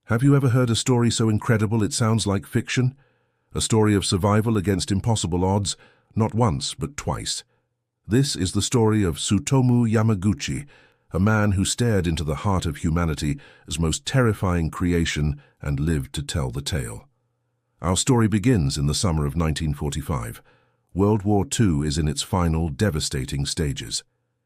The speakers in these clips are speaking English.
Have you ever heard a story so incredible it sounds like fiction? A story of survival against impossible odds, not once but twice. This is the story of Tsutomu Yamaguchi, a man who stared into the heart of humanity's most terrifying creation and lived to tell the tale. Our story begins in the summer of 1945. World War II is in its final, devastating stages.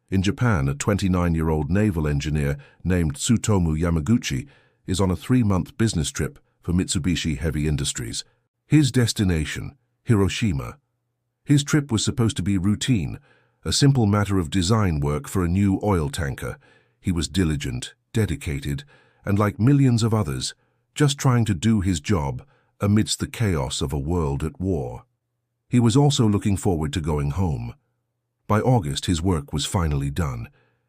In Japan, a 29-year-old naval engineer named Tsutomu Yamaguchi is on a 3-month business trip for Mitsubishi Heavy Industries. His destination, Hiroshima. His trip was supposed to be routine, a simple matter of design work for a new oil tanker. He was diligent, dedicated, and like millions of others, just trying to do his job amidst the chaos of a world at war. He was also looking forward to going home. By August, his work was finally done.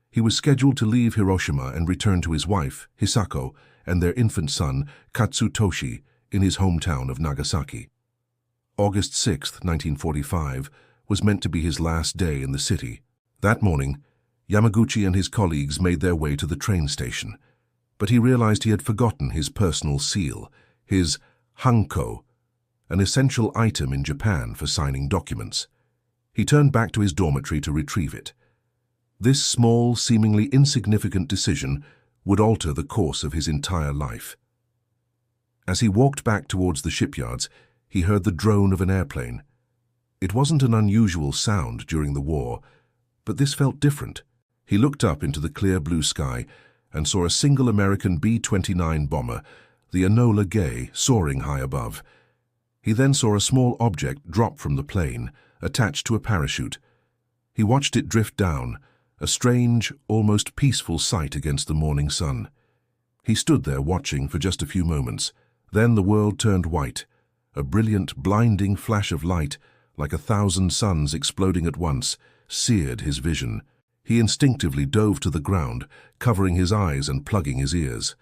He was scheduled to leave Hiroshima and return to his wife, Hisako, and their infant son, Katsutoshi, in his hometown of Nagasaki. August 6, 1945, was meant to be his last day in the city. That morning, Yamaguchi and his colleagues made their way to the train station, but he realized he had forgotten his personal seal, his hanko, an essential item in Japan for signing documents. He turned back to his dormitory to retrieve it. This small, seemingly insignificant decision would alter the course of his entire life. As he walked back towards the shipyards, he heard the drone of an airplane. It wasn't an unusual sound during the war, but this felt different. He looked up into the clear blue sky and saw a single American B-29 bomber, the Enola Gay, soaring high above. He then saw a small object drop from the plane, attached to a parachute. He watched it drift down, a strange, almost peaceful sight against the morning sun. He stood there watching for just a few moments. Then the world turned white. A brilliant, blinding flash of light, like 1,000 suns exploding at once, seared his vision. He instinctively dove to the ground, covering his eyes and plugging his ears.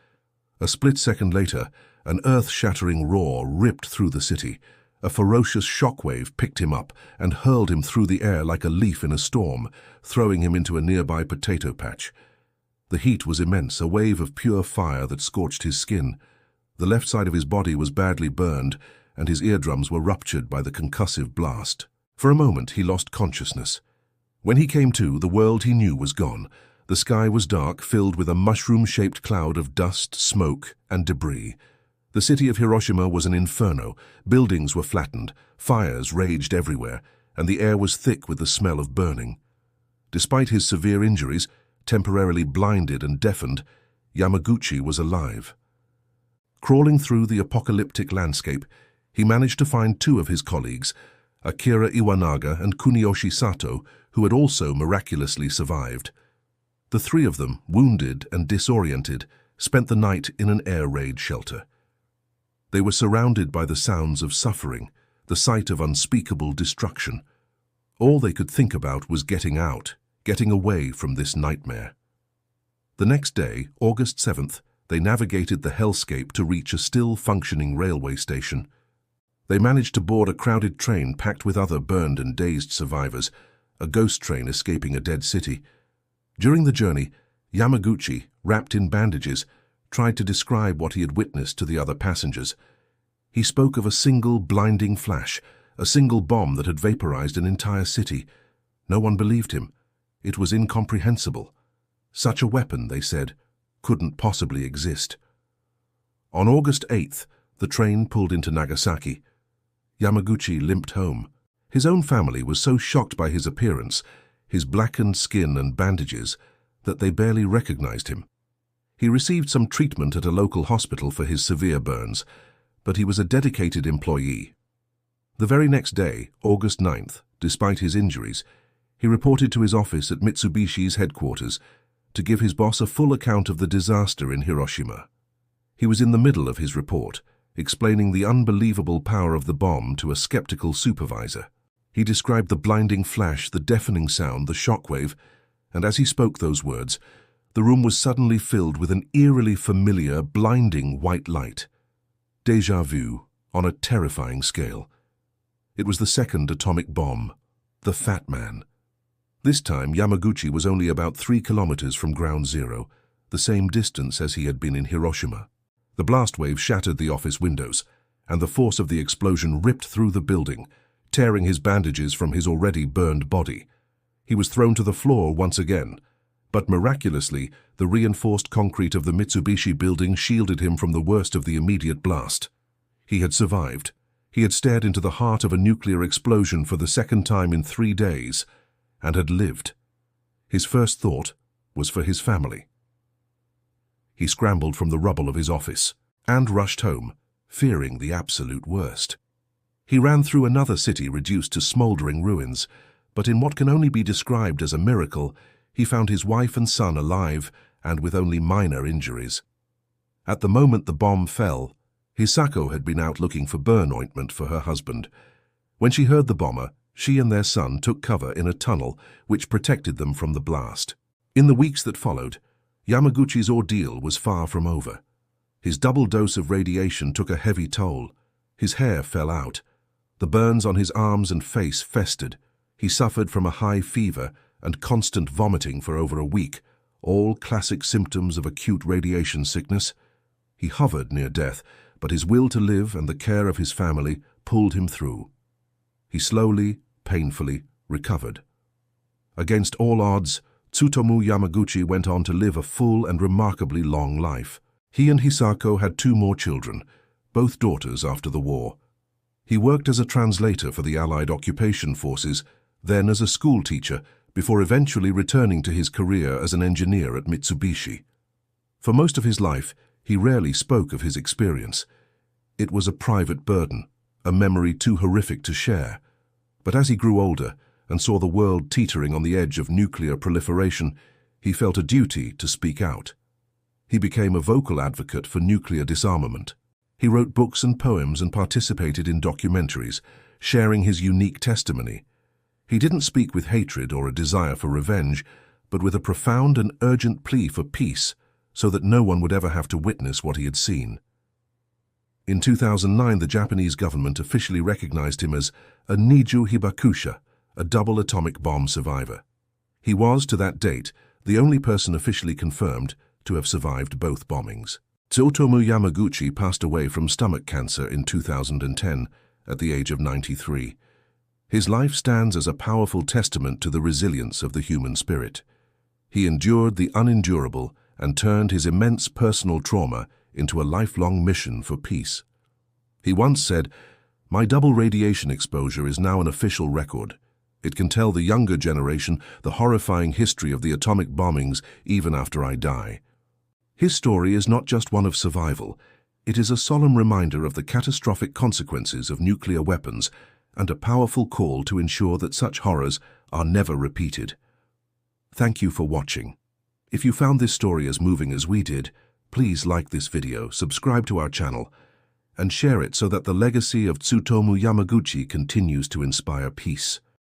A split second later, an earth-shattering roar ripped through the city. A ferocious shockwave picked him up and hurled him through the air like a leaf in a storm, throwing him into a nearby potato patch. The heat was immense, a wave of pure fire that scorched his skin. The left side of his body was badly burned, and his eardrums were ruptured by the concussive blast. For a moment, he lost consciousness. When he came to, the world he knew was gone. The sky was dark, filled with a mushroom-shaped cloud of dust, smoke, and debris. The city of Hiroshima was an inferno. Buildings were flattened, fires raged everywhere, and the air was thick with the smell of burning. Despite his severe injuries, temporarily blinded and deafened, Yamaguchi was alive. Crawling through the apocalyptic landscape, he managed to find 2 of his colleagues, Akira Iwanaga and Kuniyoshi Sato, who had also miraculously survived. The 3 of them, wounded and disoriented, spent the night in an air raid shelter. They were surrounded by the sounds of suffering, the sight of unspeakable destruction. All they could think about was getting out, getting away from this nightmare. The next day, August 7th, they navigated the hellscape to reach a still-functioning railway station. They managed to board a crowded train packed with other burned and dazed survivors, a ghost train escaping a dead city. During the journey, Yamaguchi, wrapped in bandages, tried to describe what he had witnessed to the other passengers. He spoke of a single blinding flash, a single bomb that had vaporized an entire city. No one believed him. It was incomprehensible. Such a weapon, they said, couldn't possibly exist. On August 8th, the train pulled into Nagasaki. Yamaguchi limped home. His own family was so shocked by his appearance, his blackened skin and bandages, that they barely recognized him. He received some treatment at a local hospital for his severe burns, but he was a dedicated employee. The very next day, August 9th, despite his injuries, he reported to his office at Mitsubishi's headquarters to give his boss a full account of the disaster in Hiroshima. He was in the middle of his report, explaining the unbelievable power of the bomb to a skeptical supervisor. He described the blinding flash, the deafening sound, the shockwave, and as he spoke those words, the room was suddenly filled with an eerily familiar, blinding white light. Déjà vu on a terrifying scale. It was the second atomic bomb, the Fat Man. This time, Yamaguchi was only about 3 kilometers from ground zero, the same distance as he had been in Hiroshima. The blast wave shattered the office windows, and the force of the explosion ripped through the building, tearing his bandages from his already burned body. He was thrown to the floor once again, but miraculously, the reinforced concrete of the Mitsubishi building shielded him from the worst of the immediate blast. He had survived. He had stared into the heart of a nuclear explosion for the second time in 3 days, and had lived. His first thought was for his family. He scrambled from the rubble of his office and rushed home, fearing the absolute worst. He ran through another city reduced to smoldering ruins, but in what can only be described as a miracle, he found his wife and son alive and with only minor injuries. At the moment the bomb fell, Hisako had been out looking for burn ointment for her husband. When she heard the bomber, she and their son took cover in a tunnel which protected them from the blast. In the weeks that followed, Yamaguchi's ordeal was far from over. His double dose of radiation took a heavy toll. His hair fell out. The burns on his arms and face festered. He suffered from a high fever and constant vomiting for over a week, all classic symptoms of acute radiation sickness. He hovered near death, but his will to live and the care of his family pulled him through. He slowly, painfully recovered. Against all odds, Tsutomu Yamaguchi went on to live a full and remarkably long life. He and Hisako had 2 more children, both daughters after the war. He worked as a translator for the Allied occupation forces, then as a school teacher, before eventually returning to his career as an engineer at Mitsubishi. For most of his life, he rarely spoke of his experience. It was a private burden, a memory too horrific to share. But as he grew older and saw the world teetering on the edge of nuclear proliferation, he felt a duty to speak out. He became a vocal advocate for nuclear disarmament. He wrote books and poems and participated in documentaries, sharing his unique testimony. He didn't speak with hatred or a desire for revenge, but with a profound and urgent plea for peace, so that no one would ever have to witness what he had seen. In 2009, the Japanese government officially recognized him as a Niju Hibakusha, a double atomic bomb survivor. He was, to that date, the only person officially confirmed to have survived both bombings. Tsutomu Yamaguchi passed away from stomach cancer in 2010 at the age of 93. His life stands as a powerful testament to the resilience of the human spirit. He endured the unendurable and turned his immense personal trauma into a lifelong mission for peace. He once said, "My double radiation exposure is now an official record. It can tell the younger generation the horrifying history of the atomic bombings even after I die." His story is not just one of survival. It is a solemn reminder of the catastrophic consequences of nuclear weapons and a powerful call to ensure that such horrors are never repeated. Thank you for watching. If you found this story as moving as we did, please like this video, subscribe to our channel, and share it so that the legacy of Tsutomu Yamaguchi continues to inspire peace.